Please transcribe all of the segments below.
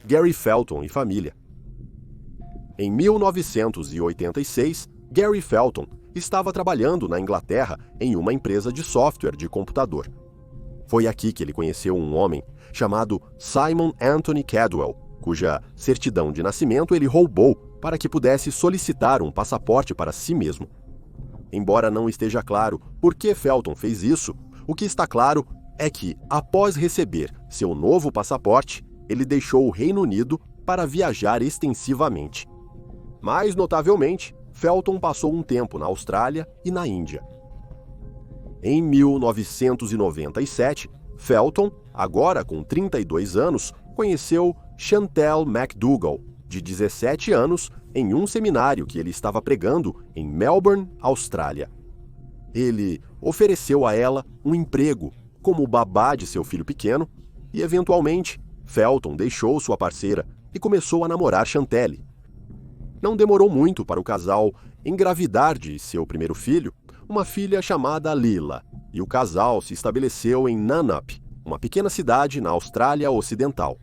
Gary Felton e família. Em 1986, Gary Felton estava trabalhando na Inglaterra em uma empresa de software de computador. Foi aqui que ele conheceu um homem chamado Simon Anthony Cadwell, cuja certidão de nascimento ele roubou para que pudesse solicitar um passaporte para si mesmo. Embora não esteja claro por que Felton fez isso, o que está claro é que, após receber seu novo passaporte, ele deixou o Reino Unido para viajar extensivamente. Mais notavelmente, Felton passou um tempo na Austrália e na Índia. Em 1997, Felton, agora com 32 anos, conheceu Chantel McDougall, de 17 anos, em um seminário que ele estava pregando em Melbourne, Austrália. Ele ofereceu a ela um emprego como babá de seu filho pequeno e, eventualmente, Felton deixou sua parceira e começou a namorar Chantelle. Não demorou muito para o casal engravidar de seu primeiro filho, uma filha chamada Lila, e o casal se estabeleceu em Nannup, uma pequena cidade na Austrália Ocidental.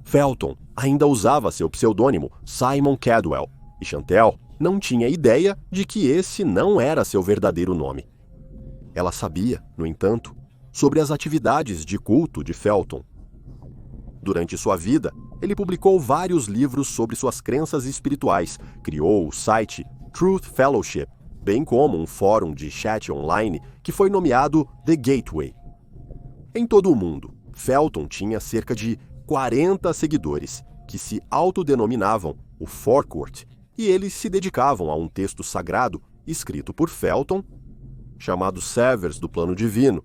Felton ainda usava seu pseudônimo Simon Cadwell, e Chantel não tinha ideia de que esse não era seu verdadeiro nome. Ela sabia, no entanto, sobre as atividades de culto de Felton. Durante sua vida, ele publicou vários livros sobre suas crenças espirituais, criou o site Truth Fellowship, bem como um fórum de chat online que foi nomeado The Gateway. Em todo o mundo, Felton tinha cerca de 40 seguidores, que se autodenominavam o Forecourt, e eles se dedicavam a um texto sagrado escrito por Felton, chamado Severs do Plano Divino.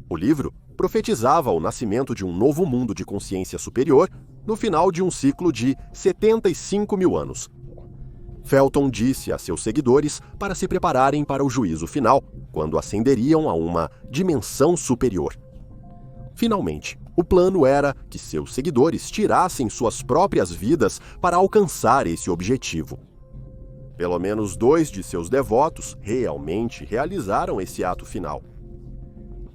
O livro profetizava o nascimento de um novo mundo de consciência superior no final de um ciclo de 75 mil anos. Felton disse a seus seguidores para se prepararem para o juízo final, quando ascenderiam a uma dimensão superior. Finalmente, o plano era que seus seguidores tirassem suas próprias vidas para alcançar esse objetivo. Pelo menos 2 de seus devotos realmente realizaram esse ato final.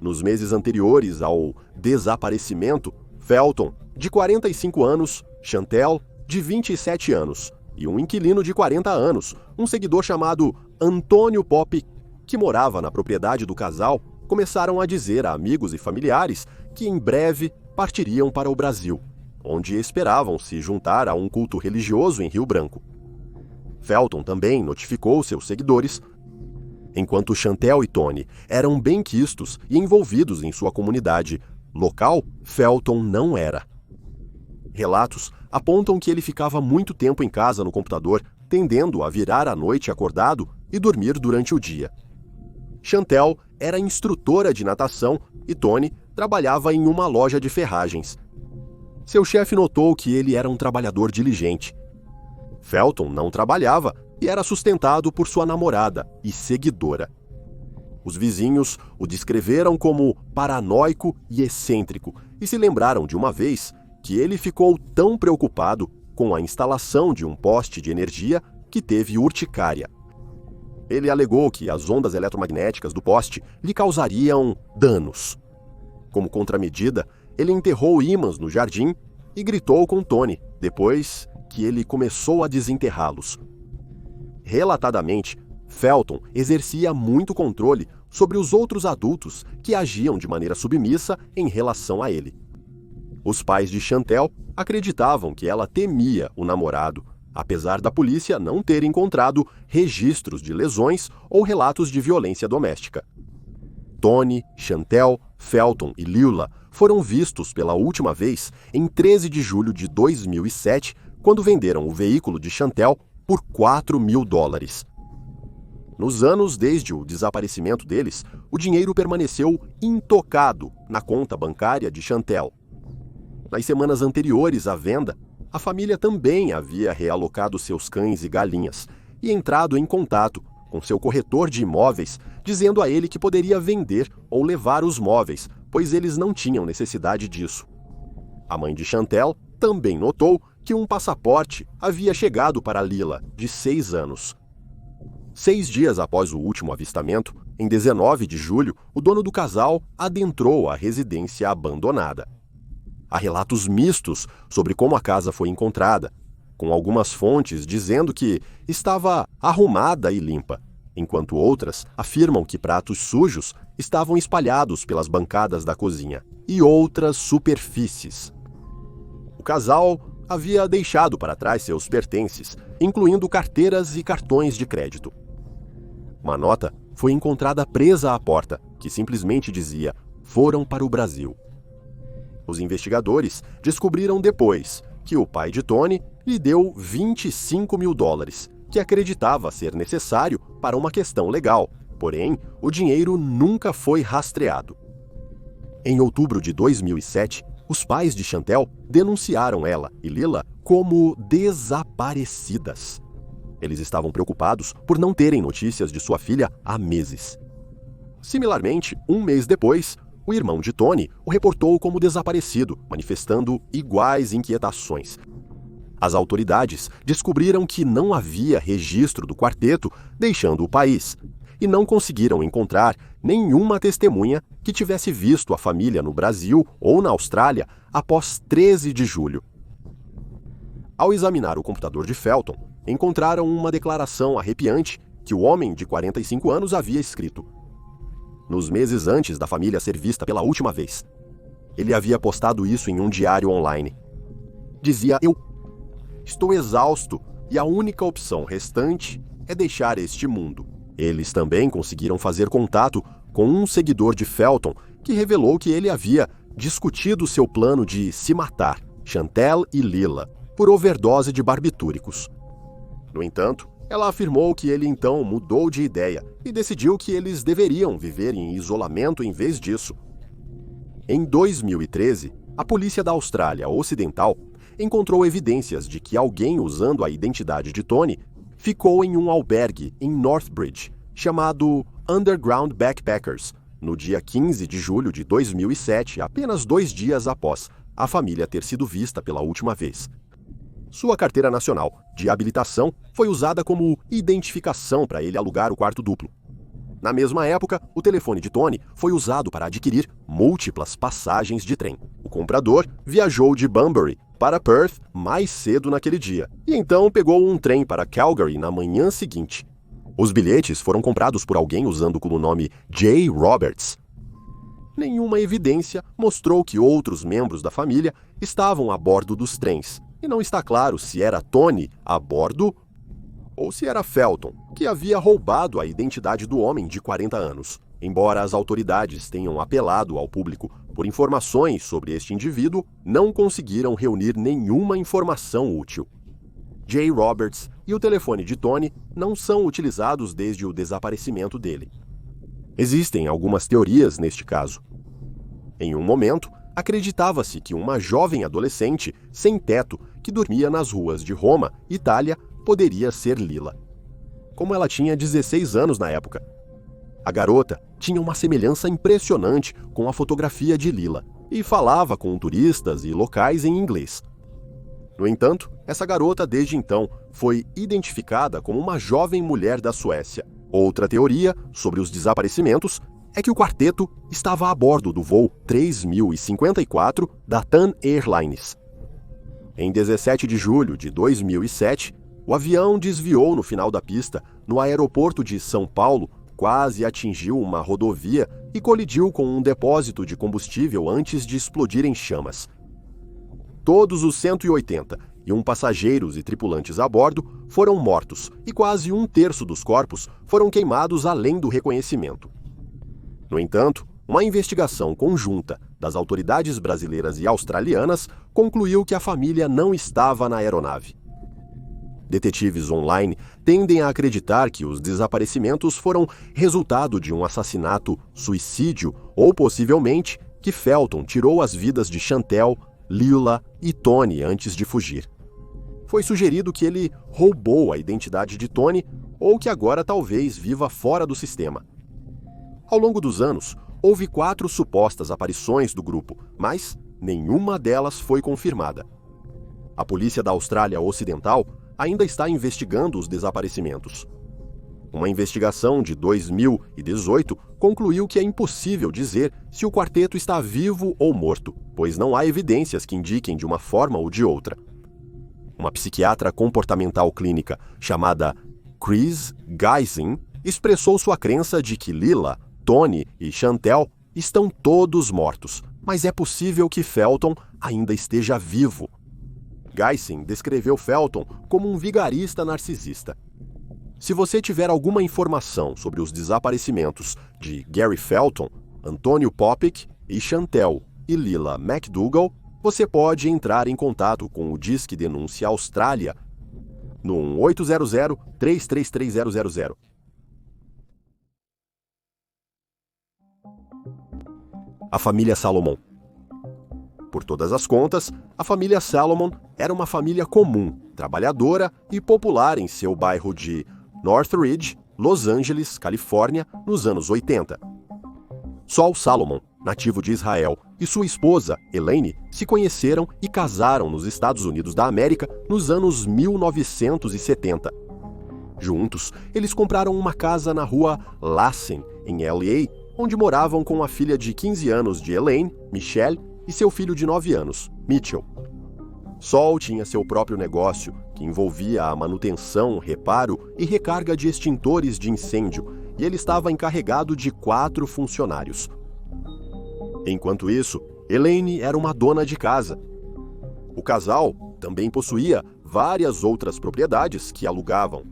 Nos meses anteriores ao desaparecimento, Felton, de 45 anos, Chantel, de 27 anos, e um inquilino de 40 anos, um seguidor chamado Antônio Pop, que morava na propriedade do casal, começaram a dizer a amigos e familiares que em breve partiriam para o Brasil, onde esperavam se juntar a um culto religioso em Rio Branco. Felton também notificou seus seguidores. Enquanto Chantel e Tony eram bem-quistos e envolvidos em sua comunidade local, Felton não era. Relatos apontam que ele ficava muito tempo em casa no computador, tendendo a virar à noite acordado e dormir durante o dia. Chantel era instrutora de natação e Tony trabalhava em uma loja de ferragens. Seu chefe notou que ele era um trabalhador diligente. Felton não trabalhava e era sustentado por sua namorada e seguidora. Os vizinhos o descreveram como paranoico e excêntrico e se lembraram de uma vez que ele ficou tão preocupado com a instalação de um poste de energia que teve urticária. Ele alegou que as ondas eletromagnéticas do poste lhe causariam danos. Como contramedida, ele enterrou ímãs no jardim e gritou com Tony, depois que ele começou a desenterrá-los. Relatadamente, Felton exercia muito controle sobre os outros adultos que agiam de maneira submissa em relação a ele. Os pais de Chantel acreditavam que ela temia o namorado, apesar da polícia não ter encontrado registros de lesões ou relatos de violência doméstica. Tony, Chantel, Felton e Lila foram vistos pela última vez em 13 de julho de 2007, quando venderam o veículo de Chantel por $4.000. Nos anos desde o desaparecimento deles, o dinheiro permaneceu intocado na conta bancária de Chantel. Nas semanas anteriores à venda, a família também havia realocado seus cães e galinhas e entrado em contato com seu corretor de imóveis, dizendo a ele que poderia vender ou levar os móveis, pois eles não tinham necessidade disso. A mãe de Chantel também notou que um passaporte havia chegado para Lila, de 6 anos. 6 dias após o último avistamento, em 19 de julho, o dono do casal adentrou a residência abandonada. há relatos mistos sobre como a casa foi encontrada, com algumas fontes dizendo que estava arrumada e limpa, enquanto outras afirmam que pratos sujos estavam espalhados pelas bancadas da cozinha e outras superfícies. O casal havia deixado para trás seus pertences, incluindo carteiras e cartões de crédito. Uma nota foi encontrada presa à porta, que simplesmente dizia: "Foram para o Brasil". Os investigadores descobriram depois que o pai de Tony lhe deu $25 mil, que acreditava ser necessário para uma questão legal, porém, o dinheiro nunca foi rastreado. Em outubro de 2007, os pais de Chantel denunciaram ela e Lila como desaparecidas. Eles estavam preocupados por não terem notícias de sua filha há meses. Similarmente, um mês depois, o irmão de Tony o reportou como desaparecido, manifestando iguais inquietações. As autoridades descobriram que não havia registro do quarteto deixando o país e não conseguiram encontrar nenhuma testemunha que tivesse visto a família no Brasil ou na Austrália após 13 de julho. Ao examinar o computador de Felton, encontraram uma declaração arrepiante que o homem de 45 anos havia escrito. Nos meses antes da família ser vista pela última vez, ele havia postado isso em um diário online. Dizia: "Eu estou exausto e a única opção restante é deixar este mundo." Eles também conseguiram fazer contato com um seguidor de Felton que revelou que ele havia discutido seu plano de se matar, Chantel e Lila, por overdose de barbitúricos. No entanto, ela afirmou que ele então mudou de ideia e decidiu que eles deveriam viver em isolamento em vez disso. Em 2013, a polícia da Austrália Ocidental encontrou evidências de que alguém usando a identidade de Tony ficou em um albergue em Northbridge, chamado Underground Backpackers, no dia 15 de julho de 2007, apenas 2 dias após a família ter sido vista pela última vez. Sua carteira nacional de habilitação foi usada como identificação para ele alugar o quarto duplo. Na mesma época, o telefone de Tony foi usado para adquirir múltiplas passagens de trem. O comprador viajou de Bunbury para Perth mais cedo naquele dia, e então pegou um trem para Calgary na manhã seguinte. Os bilhetes foram comprados por alguém usando como nome Jay Roberts. Nenhuma evidência mostrou que outros membros da família estavam a bordo dos trens, e não está claro se era Tony a bordo ou se era Felton, que havia roubado a identidade do homem de 40 anos. Embora as autoridades tenham apelado ao público por informações sobre este indivíduo, não conseguiram reunir nenhuma informação útil. Jay Roberts e o telefone de Tony não são utilizados desde o desaparecimento dele. Existem algumas teorias neste caso. Em um momento, acreditava-se que uma jovem adolescente sem teto que dormia nas ruas de Roma, Itália, poderia ser Lila. Como ela tinha 16 anos na época, a garota tinha uma semelhança impressionante com a fotografia de Lila e falava com turistas e locais em inglês. No entanto, essa garota desde então foi identificada como uma jovem mulher da Suécia. Outra teoria sobre os desaparecimentos é que o quarteto estava a bordo do voo 3054 da TAN Airlines. Em 17 de julho de 2007, o avião desviou no final da pista no aeroporto de São Paulo, quase atingiu uma rodovia e colidiu com um depósito de combustível antes de explodir em chamas. Todos os 181 passageiros e tripulantes a bordo foram mortos e quase 1/3 dos corpos foram queimados além do reconhecimento. No entanto, uma investigação conjunta das autoridades brasileiras e australianas concluiu que a família não estava na aeronave. Detetives online tendem a acreditar que os desaparecimentos foram resultado de um assassinato, suicídio ou possivelmente que Felton tirou as vidas de Chantel, Lila e Tony antes de fugir. Foi sugerido que ele roubou a identidade de Tony ou que agora talvez viva fora do sistema. Ao longo dos anos, houve 4 supostas aparições do grupo, mas nenhuma delas foi confirmada. A polícia da Austrália Ocidental ainda está investigando os desaparecimentos. Uma investigação de 2018 concluiu que é impossível dizer se o quarteto está vivo ou morto, pois não há evidências que indiquem de uma forma ou de outra. Uma psiquiatra comportamental clínica chamada Chris Gysin expressou sua crença de que Lila, Tony e Chantel estão todos mortos, mas é possível que Felton ainda esteja vivo. Gysin descreveu Felton como um vigarista narcisista. Se você tiver alguma informação sobre os desaparecimentos de Gary Felton, Antônio Popic e Chantel e Lila McDougall, você pode entrar em contato com o Disque Denúncia Austrália no 800-333-000. A família Salomon. Por todas as contas, a família Salomon era uma família comum, trabalhadora e popular em seu bairro de Northridge, Los Angeles, Califórnia, nos anos 80. Sol Salomon, nativo de Israel, e sua esposa, Elaine, se conheceram e casaram nos Estados Unidos da América nos anos 1970. Juntos, eles compraram uma casa na rua Lassen, em LA, onde moravam com a filha de 15 anos de Elaine, Michelle, e seu filho de 9 anos, Mitchell. Sol tinha seu próprio negócio, que envolvia a manutenção, reparo e recarga de extintores de incêndio, e ele estava encarregado de 4 funcionários. Enquanto isso, Elaine era uma dona de casa. O casal também possuía várias outras propriedades que alugavam.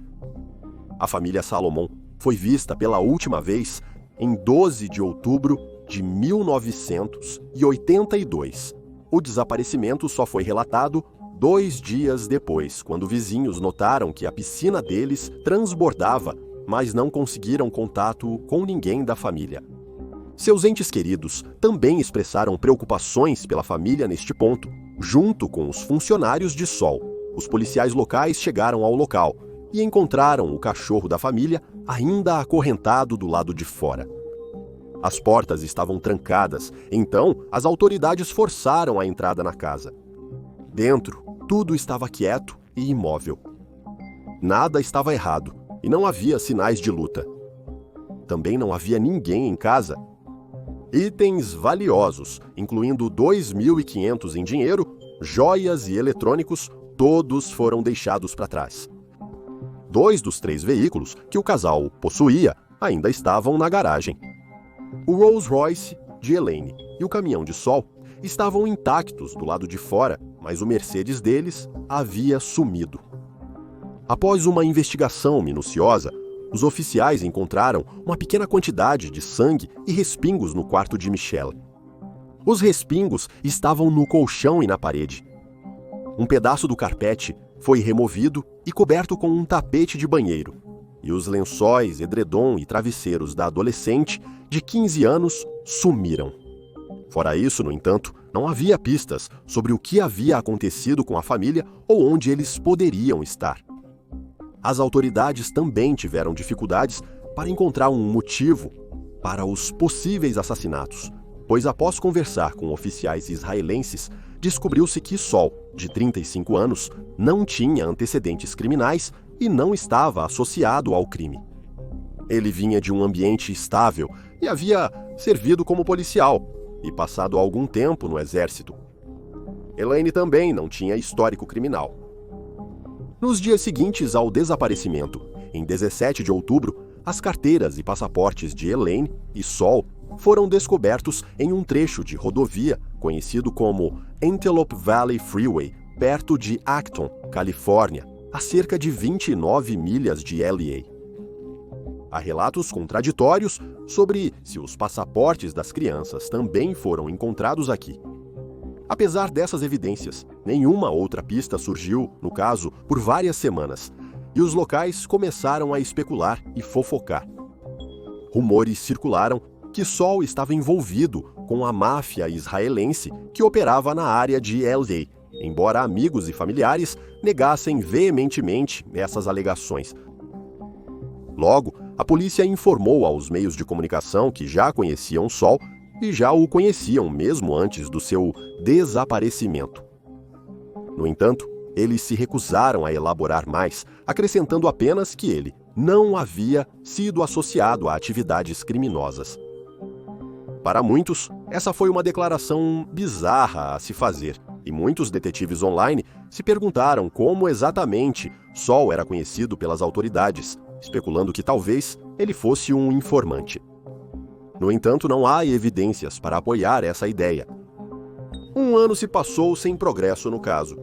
A família Salomon foi vista pela última vez em 12 de outubro de 1982. O desaparecimento só foi relatado 2 dias depois, quando vizinhos notaram que a piscina deles transbordava, mas não conseguiram contato com ninguém da família. Seus entes queridos também expressaram preocupações pela família neste ponto, junto com os funcionários de Sol. Os policiais locais chegaram ao local e encontraram o cachorro da família ainda acorrentado do lado de fora. As portas estavam trancadas, então as autoridades forçaram a entrada na casa. Dentro, tudo estava quieto e imóvel. Nada estava errado e não havia sinais de luta. Também não havia ninguém em casa. Itens valiosos, incluindo 2.500 em dinheiro, joias e eletrônicos, todos foram deixados para trás. 2 dos 3 veículos que o casal possuía ainda estavam na garagem. O Rolls Royce de Elaine e o caminhão de Sol estavam intactos do lado de fora, mas o Mercedes deles havia sumido. Após uma investigação minuciosa, os oficiais encontraram uma pequena quantidade de sangue e respingos no quarto de Michelle. Os respingos estavam no colchão e na parede. Um pedaço do carpete foi removido e coberto com um tapete de banheiro, e os lençóis, edredom e travesseiros da adolescente de 15 anos sumiram. Fora isso, no entanto, não havia pistas sobre o que havia acontecido com a família ou onde eles poderiam estar. As autoridades também tiveram dificuldades para encontrar um motivo para os possíveis assassinatos, pois após conversar com oficiais israelenses, descobriu-se que Sol, de 35 anos, não tinha antecedentes criminais e não estava associado ao crime. Ele vinha de um ambiente estável e havia servido como policial e passado algum tempo no exército. Elaine também não tinha histórico criminal. Nos dias seguintes ao desaparecimento, em 17 de outubro, as carteiras e passaportes de Elaine e Sol foram descobertos em um trecho de rodovia conhecido como Antelope Valley Freeway, perto de Acton, Califórnia, a cerca de 29 milhas de LA. Há relatos contraditórios sobre se os passaportes das crianças também foram encontrados aqui. Apesar dessas evidências, nenhuma outra pista surgiu, no caso, por várias semanas, e os locais começaram a especular e fofocar. Rumores circularam que Sol estava envolvido com a máfia israelense que operava na área de LA, embora amigos e familiares negassem veementemente essas alegações. Logo, a polícia informou aos meios de comunicação que já conheciam Sol e já o conheciam mesmo antes do seu desaparecimento. No entanto, eles se recusaram a elaborar mais, acrescentando apenas que ele não havia sido associado a atividades criminosas. Para muitos, essa foi uma declaração bizarra a se fazer, e muitos detetives online se perguntaram como exatamente Saul era conhecido pelas autoridades, especulando que talvez ele fosse um informante. No entanto, não há evidências para apoiar essa ideia. Um ano se passou sem progresso no caso.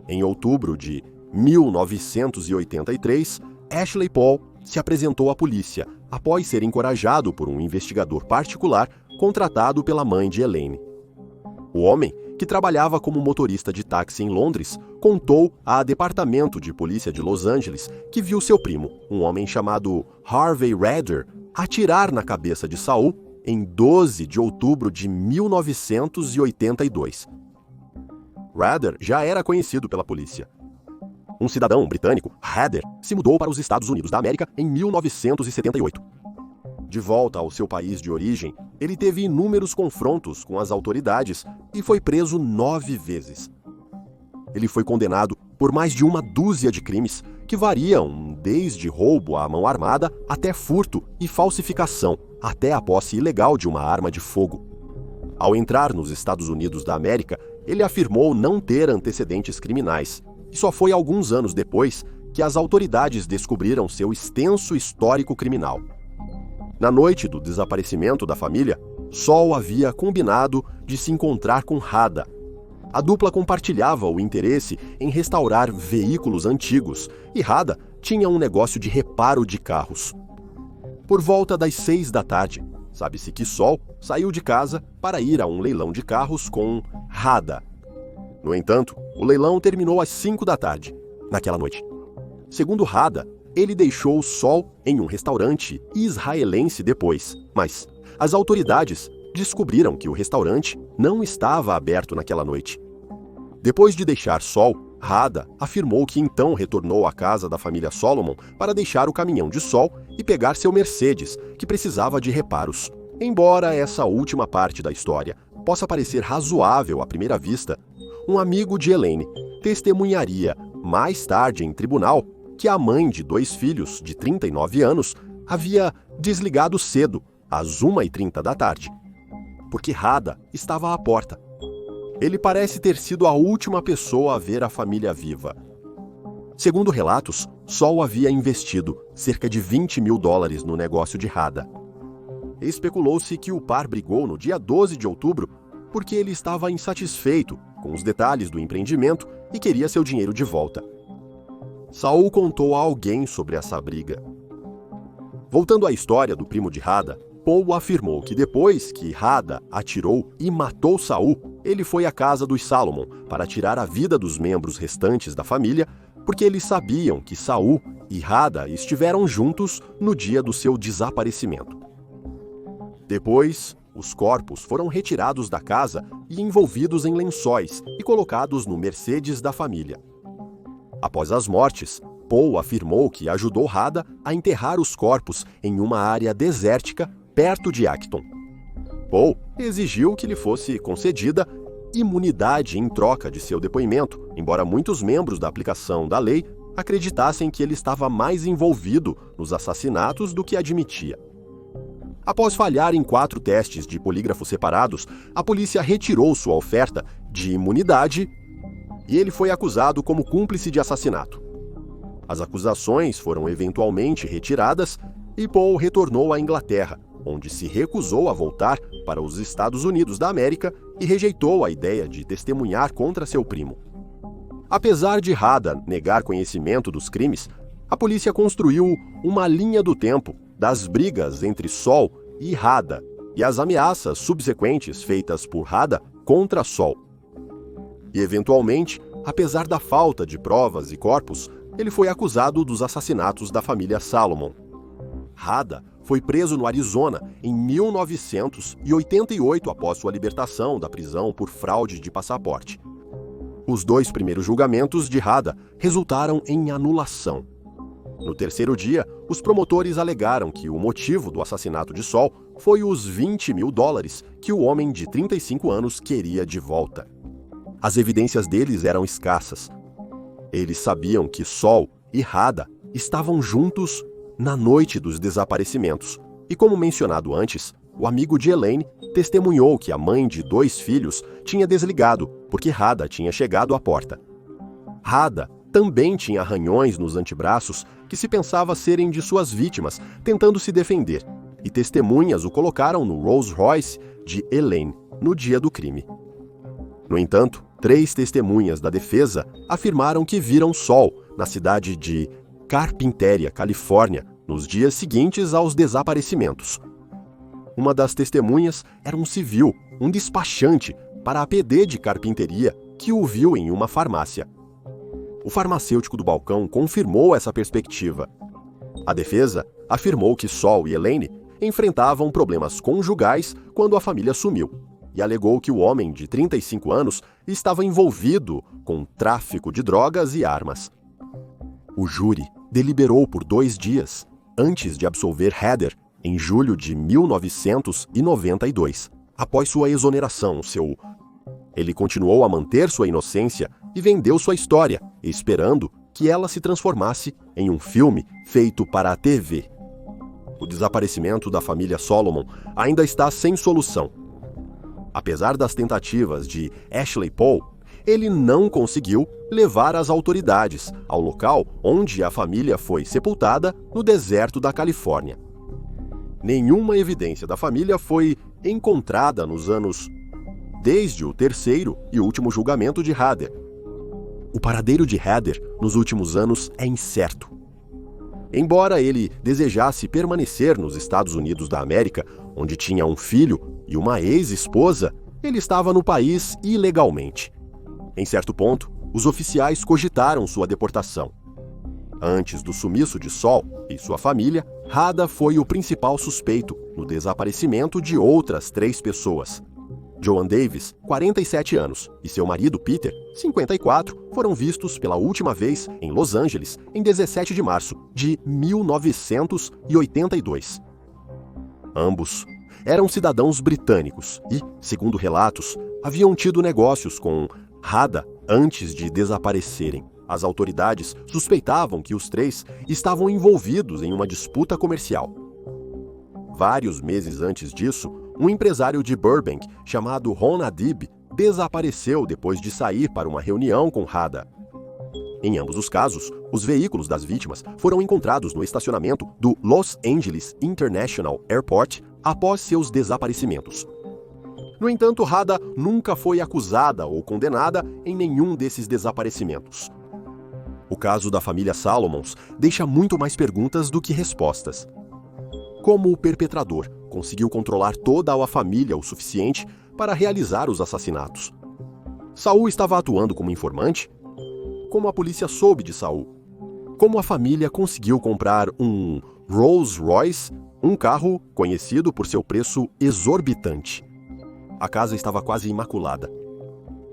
Em outubro de 1983, Ashley Paul se apresentou à polícia após ser encorajado por um investigador particular contratado pela mãe de Elaine. O homem, que trabalhava como motorista de táxi em Londres, contou a Departamento de Polícia de Los Angeles que viu seu primo, um homem chamado Harvey Rader, atirar na cabeça de Saul em 12 de outubro de 1982. Rader já era conhecido pela polícia. Um cidadão britânico, Rader, se mudou para os Estados Unidos da América em 1978. De volta ao seu país de origem, ele teve inúmeros confrontos com as autoridades e foi preso 9 vezes. Ele foi condenado por mais de uma dúzia de crimes que variam desde roubo à mão armada até furto e falsificação, até a posse ilegal de uma arma de fogo. Ao entrar nos Estados Unidos da América, ele afirmou não ter antecedentes criminais, e só foi alguns anos depois que as autoridades descobriram seu extenso histórico criminal. Na noite do desaparecimento da família, Saul havia combinado de se encontrar com Hada. A dupla compartilhava o interesse em restaurar veículos antigos e Hada tinha um negócio de reparo de carros. Por volta das 6 da tarde, sabe-se que Saul saiu de casa para ir a um leilão de carros com Hada. No entanto, o leilão terminou às 5 da tarde, naquela noite. Segundo Hada, ele deixou Saul em um restaurante israelense depois, mas as autoridades descobriram que o restaurante não estava aberto naquela noite. Depois de deixar Saul, Hada afirmou que então retornou à casa da família Solomon para deixar o caminhão de Saul e pegar seu Mercedes, que precisava de reparos. Embora essa última parte da história possa parecer razoável à primeira vista, um amigo de Elaine testemunharia mais tarde em tribunal que a mãe de 2 filhos de 39 anos havia desligado cedo, às 1h30 da tarde, porque Hada estava à porta. Ele parece ter sido a última pessoa a ver a família viva. Segundo relatos, Saul havia investido cerca de $20 mil no negócio de Hada. Especulou-se que o par brigou no dia 12 de outubro porque ele estava insatisfeito com os detalhes do empreendimento e queria seu dinheiro de volta. Saul contou a alguém sobre essa briga. Voltando à história do primo de Hada, Paul afirmou que depois que Hada atirou e matou Saul, ele foi à casa dos Salomon para tirar a vida dos membros restantes da família, porque eles sabiam que Saul e Hada estiveram juntos no dia do seu desaparecimento. Depois, os corpos foram retirados da casa e envolvidos em lençóis e colocados no Mercedes da família. Após as mortes, Paul afirmou que ajudou Hada a enterrar os corpos em uma área desértica perto de Acton. Paul exigiu que lhe fosse concedida imunidade em troca de seu depoimento, embora muitos membros da aplicação da lei acreditassem que ele estava mais envolvido nos assassinatos do que admitia. Após falhar em 4 testes de polígrafo separados, a polícia retirou sua oferta de imunidade e ele foi acusado como cúmplice de assassinato. As acusações foram eventualmente retiradas e Paul retornou à Inglaterra, onde se recusou a voltar para os Estados Unidos da América e rejeitou a ideia de testemunhar contra seu primo. Apesar de Hada negar conhecimento dos crimes, a polícia construiu uma linha do tempo das brigas entre Saul e Hada e as ameaças subsequentes feitas por Hada contra Saul. E, eventualmente, apesar da falta de provas e corpos, ele foi acusado dos assassinatos da família Salomon. Hada foi preso no Arizona em 1988 após sua libertação da prisão por fraude de passaporte. Os 2 primeiros julgamentos de Hada resultaram em anulação. No terceiro dia, os promotores alegaram que o motivo do assassinato de Saul foi os $20 mil que o homem de 35 anos queria de volta. As evidências deles eram escassas. Eles sabiam que Saul e Hada estavam juntos na noite dos desaparecimentos. E como mencionado antes, o amigo de Elaine testemunhou que a mãe de 2 filhos tinha desligado porque Hadda tinha chegado à porta. Hadda também tinha arranhões nos antebraços que se pensava serem de suas vítimas tentando se defender, e testemunhas o colocaram no Rolls Royce de Elaine no dia do crime. No entanto, 3 testemunhas da defesa afirmaram que viram Sol na cidade de Carpinteria, Califórnia, nos dias seguintes aos desaparecimentos. Uma das testemunhas era um civil, um despachante para a PD de carpinteria que o viu em uma farmácia. O farmacêutico do balcão confirmou essa perspectiva. A defesa afirmou que Sol e Elaine enfrentavam problemas conjugais quando a família sumiu, e alegou que o homem de 35 anos estava envolvido com tráfico de drogas e armas. O júri deliberou por 2 dias, antes de absolver Hadder em julho de 1992. Após sua exoneração, ele continuou a manter sua inocência e vendeu sua história, esperando que ela se transformasse em um filme feito para a TV. O desaparecimento da família Solomon ainda está sem solução. Apesar das tentativas de Ashley Paul, ele não conseguiu levar as autoridades ao local onde a família foi sepultada no deserto da Califórnia. Nenhuma evidência da família foi encontrada nos anos desde o 3º e último julgamento de Hadder. O paradeiro de Hadder nos últimos anos é incerto. Embora ele desejasse permanecer nos Estados Unidos da América, onde tinha um filho e uma ex-esposa, ele estava no país ilegalmente. Em certo ponto, os oficiais cogitaram sua deportação. Antes do sumiço de Sol e sua família, Hadda foi o principal suspeito no desaparecimento de outras 3 pessoas. Joan Davis, 47 anos, e seu marido Peter, 54, foram vistos pela última vez em Los Angeles em 17 de março de 1982. Ambos eram cidadãos britânicos e, segundo relatos, haviam tido negócios com Hadda antes de desaparecerem. As autoridades suspeitavam que os 3 estavam envolvidos em uma disputa comercial. Vários meses antes disso, um empresário de Burbank chamado Ron Adib desapareceu depois de sair para uma reunião com Hadda. Em ambos os casos, os veículos das vítimas foram encontrados no estacionamento do Los Angeles International Airport após seus desaparecimentos. No entanto, Hadda nunca foi acusada ou condenada em nenhum desses desaparecimentos. O caso da família Solomons deixa muito mais perguntas do que respostas. Como o perpetrador conseguiu controlar toda a família o suficiente para realizar os assassinatos? Saul estava atuando como informante? Como a polícia soube de Saul? Como a família conseguiu comprar um Rolls Royce, um carro conhecido por seu preço exorbitante? A casa estava quase imaculada.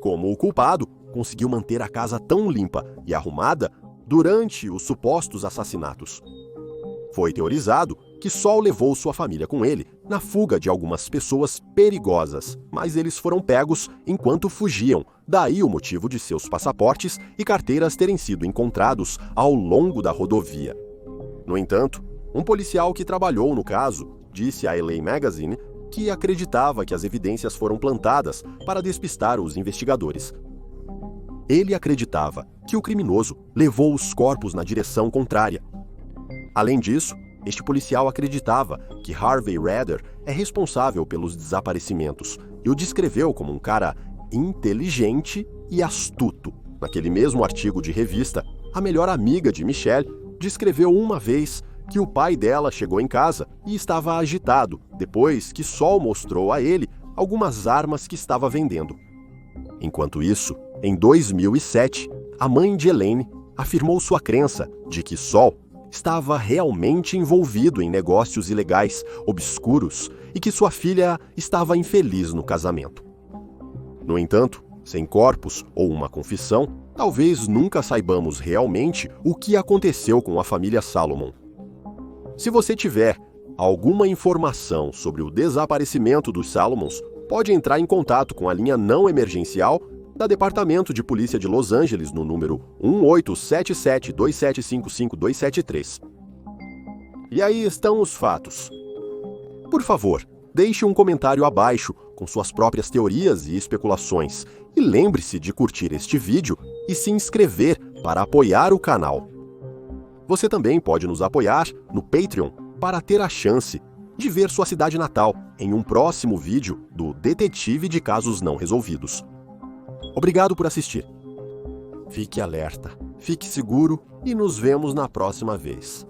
Como o culpado conseguiu manter a casa tão limpa e arrumada durante os supostos assassinatos? Foi teorizado que Sol levou sua família com ele na fuga de algumas pessoas perigosas, mas eles foram pegos enquanto fugiam, daí o motivo de seus passaportes e carteiras terem sido encontrados ao longo da rodovia. No entanto, um policial que trabalhou no caso disse à LA Magazine que acreditava que as evidências foram plantadas para despistar os investigadores. Ele acreditava que o criminoso levou os corpos na direção contrária. Além disso, este policial acreditava que Harvey Rader é responsável pelos desaparecimentos e o descreveu como um cara inteligente e astuto. Naquele mesmo artigo de revista, a melhor amiga de Michelle descreveu uma vez que o pai dela chegou em casa e estava agitado depois que Sol mostrou a ele algumas armas que estava vendendo. Enquanto isso, em 2007, a mãe de Elaine afirmou sua crença de que Sol estava realmente envolvido em negócios ilegais, obscuros, e que sua filha estava infeliz no casamento. No entanto, sem corpos ou uma confissão, talvez nunca saibamos realmente o que aconteceu com a família Solomon. Se você tiver alguma informação sobre o desaparecimento dos Solomons, pode entrar em contato com a linha não emergencial da Departamento de Polícia de Los Angeles no número 1877-2755-273. E aí estão os fatos. Por favor, deixe um comentário abaixo com suas próprias teorias e especulações. E lembre-se de curtir este vídeo e se inscrever para apoiar o canal. Você também pode nos apoiar no Patreon para ter a chance de ver sua cidade natal em um próximo vídeo do Detetive de Casos Não Resolvidos. Obrigado por assistir. Fique alerta, fique seguro e nos vemos na próxima vez.